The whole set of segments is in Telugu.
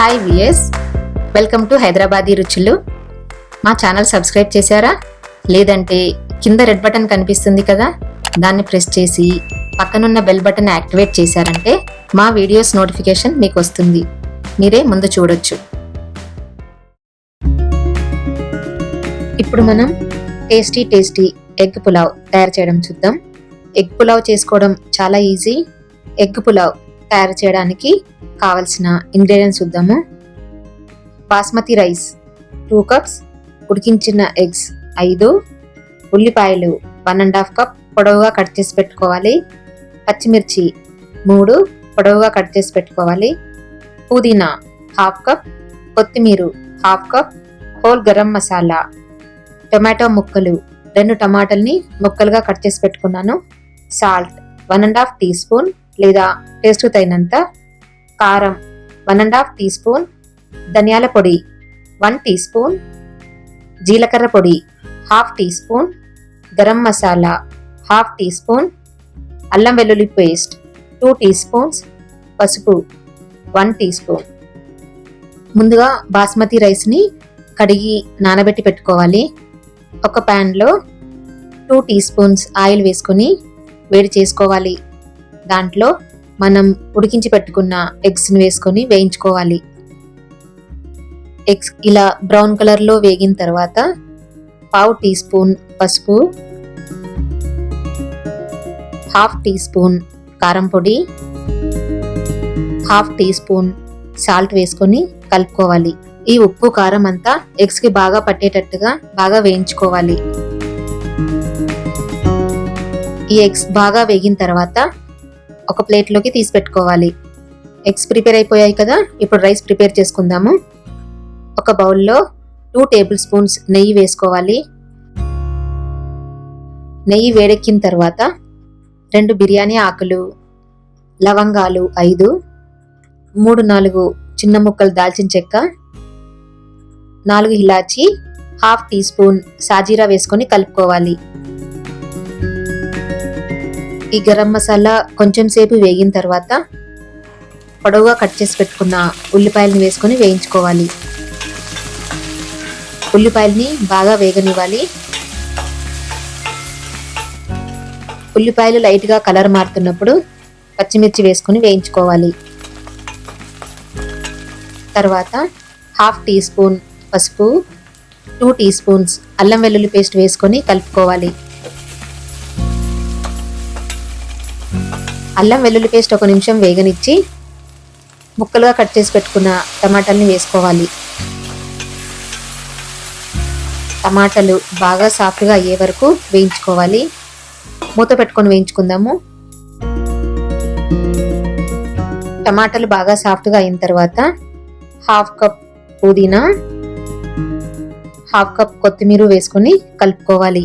హాయ్ విఎస్, వెల్కమ్ టు హైదరాబాదీ రుచులు. మా ఛానల్ సబ్స్క్రైబ్ చేశారా? లేదంటే కింద రెడ్ బటన్ కనిపిస్తుంది కదా, దాన్ని ప్రెస్ చేసి పక్కనున్న బెల్ బటన్ యాక్టివేట్ చేశారంటే మా వీడియోస్ నోటిఫికేషన్ మీకు వస్తుంది. మీరే ముందు చూడొచ్చు. ఇప్పుడు మనం టేస్టీ ఎగ్ పులావ్ తయారు చేయడం చూద్దాం. ఎగ్ పులావ్ చేసుకోవడం చాలా ఈజీ. ఎగ్ పులావ్ తయారు చేయడానికి కావలసిన ఇంగ్రీడియంట్స్ చూద్దాము. బాస్మతి రైస్ 2 కప్స్, ఉడికించిన ఎగ్స్ 5, ఉల్లిపాయలు 1.5 కప్ పొడవుగా కట్ చేసి పెట్టుకోవాలి, పచ్చిమిర్చి 3 పొడవుగా కట్ చేసి పెట్టుకోవాలి, పుదీనా 1/2 కప్, కొత్తిమీర 1/2 cup, whole garam masala, tomato ముక్కలు 2 టమాటాలని ముక్కలుగా కట్ చేసి పెట్టుకున్నాను, సాల్ట్ 1.5 టీ స్పూన్ లేదా టేస్ట్ తగినంత, కారం 1.5 టీ స్పూన్, ధనియాల పొడి 1 టీ స్పూన్, జీలకర్ర పొడి 1/2 teaspoon, garam masala 1/2 teaspoon, అల్లం వెల్లుల్లి పేస్ట్ 2 టీ స్పూన్స్, పసుపు 1 టీ స్పూన్. ముందుగా బాస్మతి రైస్ని కడిగి నానబెట్టి పెట్టుకోవాలి. ఒక ప్యాన్లో 2 టీ స్పూన్స్ ఆయిల్ వేసుకొని వేడి చేసుకోవాలి. దాంట్లో మనం ఉడికించి పెట్టుకున్న ఎగ్స్ని వేసుకొని వేయించుకోవాలి. ఎగ్స్ ఇలా బ్రౌన్ కలర్లో వేగిన తర్వాత 1/2 టీ స్పూన్ పసుపు, 1/2 టీ స్పూన్ కారం పొడి, 1/2 టీ స్పూన్ సాల్ట్ వేసుకొని కలుపుకోవాలి. ఈ ఉప్పు కారం అంతా ఎగ్స్కి బాగా పట్టేటట్టుగా బాగా వేయించుకోవాలి. ఈ ఎగ్స్ బాగా వేగిన తర్వాత ఒక ప్లేట్లోకి తీసి పెట్టుకోవాలి. ఎగ్స్ ప్రిపేర్ అయిపోయాయి కదా, ఇప్పుడు రైస్ ప్రిపేర్ చేసుకుందాము. ఒక బౌల్లో 2 టేబుల్ స్పూన్స్ నెయ్యి వేసుకోవాలి. నెయ్యి వేడెక్కిన తర్వాత 2 బిర్యానీ ఆకులు, లవంగాలు 5, 3-4 చిన్న ముక్కలు దాల్చిన చెక్క, 4 ఇలాచి, 1/2 టీ స్పూన్ సాజీరా వేసుకొని కలుపుకోవాలి. ఈ గరం మసాలా కొంచెం సేపు వేగిన తర్వాత పొడవుగా కట్ చేసి పెట్టుకున్న ఉల్లిపాయలను వేసుకొని వేయించుకోవాలి. ఉల్లిపాయల్ని బాగా వేగనివ్వాలి. ఉల్లిపాయలు లైట్గా కలర్ మారుతున్నప్పుడు పచ్చిమిర్చి వేసుకొని వేయించుకోవాలి. తర్వాత 1/2 టీ స్పూన్ పసుపు, 2 టీ స్పూన్స్ అల్లం వెల్లుల్లి పేస్ట్ వేసుకొని కలుపుకోవాలి. అల్లం వెల్లుల్లి పేస్ట్ 1 నిమిషం వేగనిచ్చి ముక్కలుగా కట్ చేసి పెట్టుకున్న టమాటాలని వేసుకోవాలి. టమాటాలు బాగా సాఫ్ట్గా అయ్యే వరకు వేయించుకోవాలి. మూత పెట్టుకొని వేయించుకుందాము. టమాటాలు బాగా సాఫ్ట్గా అయిన తర్వాత 1/2 కప్ పుదీనా, 1/2 కప్ కొత్తిమీర వేసుకొని కలుపుకోవాలి.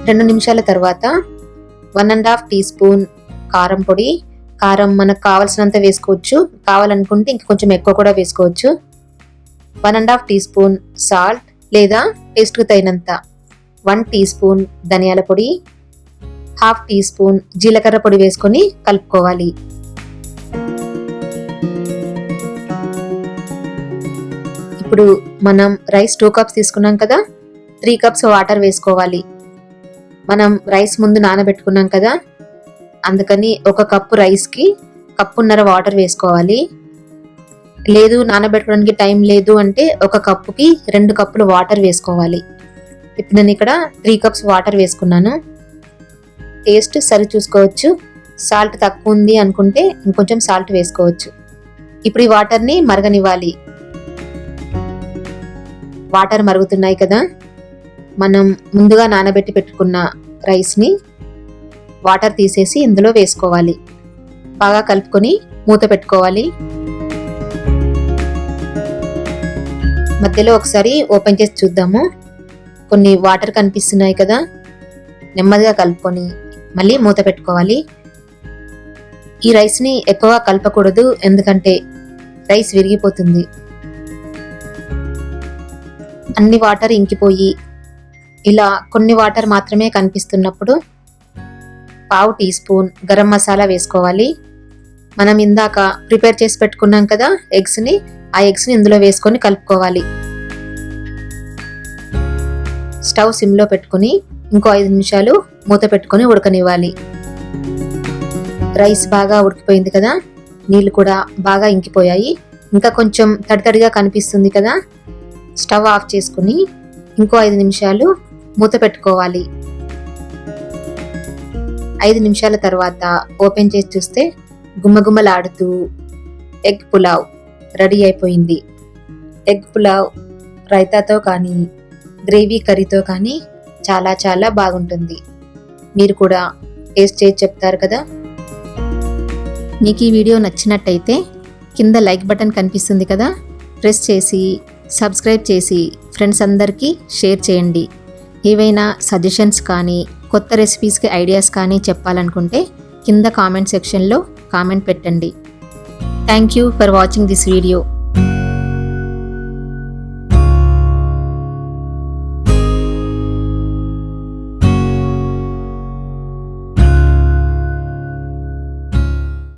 2 నిమిషాల తర్వాత 1.5 టీ స్పూన్ కారం పొడి, కారం మనకు కావాల్సినంత వేసుకోవచ్చు, కావాలనుకుంటే ఇంక కొంచెం ఎక్కువ కూడా వేసుకోవచ్చు. 1.5 టీ స్పూన్ సాల్ట్ లేదా టేస్ట్కు తగినంత, 1 టీ స్పూన్ ధనియాల పొడి, 1/2 టీ స్పూన్ జీలకర్ర పొడి వేసుకొని కలుపుకోవాలి. ఇప్పుడు మనం రైస్ 2 కప్స్ తీసుకున్నాం కదా, 3 కప్స్ వాటర్ వేసుకోవాలి. మనం రైస్ ముందు నానబెట్టుకున్నాం కదా, అందుకని 1 కప్పు రైస్కి 1.5 కప్పు వాటర్ వేసుకోవాలి. లేదు నానబెట్టుకోవడానికి టైం లేదు అంటే 1 కప్పుకి 2 కప్పులు వాటర్ వేసుకోవాలి. ఇప్పుడు నేను ఇక్కడ 3 కప్స్ వాటర్ వేసుకున్నాను. టేస్ట్ సరి చూసుకోవచ్చు. సాల్ట్ తక్కువ ఉంది అనుకుంటే ఇంకొంచెం సాల్ట్ వేసుకోవచ్చు. ఇప్పుడు ఈ వాటర్ని మరగనివ్వాలి. వాటర్ మరుగుతున్నాయి కదా, మనం ముందుగా నానబెట్టి పెట్టుకున్న రైస్ని వాటర్ తీసేసి ఇందులో వేసుకోవాలి. బాగా కలుపుకొని మూత పెట్టుకోవాలి. మధ్యలో ఒకసారి ఓపెన్ చేసి చూద్దాము. కొన్ని వాటర్ కనిపిస్తున్నాయి కదా, నెమ్మదిగా కలుపుకొని మళ్ళీ మూత పెట్టుకోవాలి. ఈ రైస్ని ఎక్కువగా కలపకూడదు, ఎందుకంటే రైస్ విరిగిపోతుంది. అన్ని వాటర్ ఇంకిపోయి ఇలా కొన్ని వాటర్ మాత్రమే కనిపిస్తున్నప్పుడు 1/2 టీ స్పూన్ గరం మసాలా వేసుకోవాలి. మనం ఇందాక ప్రిపేర్ చేసి పెట్టుకున్నాం కదా ఎగ్స్ని, ఆ ఎగ్స్ని ఇందులో వేసుకొని కలుపుకోవాలి. స్టవ్ సిమ్లో పెట్టుకుని ఇంకో 5 నిమిషాలు మూత పెట్టుకొని ఉడకనివ్వాలి. రైస్ బాగా ఉడికిపోయింది కదా, నీళ్ళు కూడా బాగా ఇంకిపోయాయి. ఇంకా కొంచెం తడితడిగా కనిపిస్తుంది కదా. స్టవ్ ఆఫ్ చేసుకుని ఇంకో 5 నిమిషాలు మూత పెట్టుకోవాలి. 5 నిమిషాల తర్వాత ఓపెన్ చేసి చూస్తే గుమ్మగుమ్మలాడుతూ ఎగ్ పులావ్ రెడీ అయిపోయింది. ఎగ్ పులావ్ రైతాతో కానీ గ్రేవీ కర్రీతో కానీ చాలా చాలా బాగుంటుంది. మీరు కూడా టేస్ట్ చేసి చెప్తారు కదా. మీకు ఈ వీడియో నచ్చినట్టయితే కింద లైక్ బటన్ కనిపిస్తుంది కదా, ప్రెస్ చేసి సబ్స్క్రైబ్ చేసి ఫ్రెండ్స్ అందరికీ షేర్ చేయండి. ఏవైనా సజెషన్స్ కానీ కొత్త రెసిపీస్కి ఐడియాస్ కానీ చెప్పాలనుకుంటే కింద కామెంట్ సెక్షన్లో కామెంట్ పెట్టండి. Thank you for watching this video.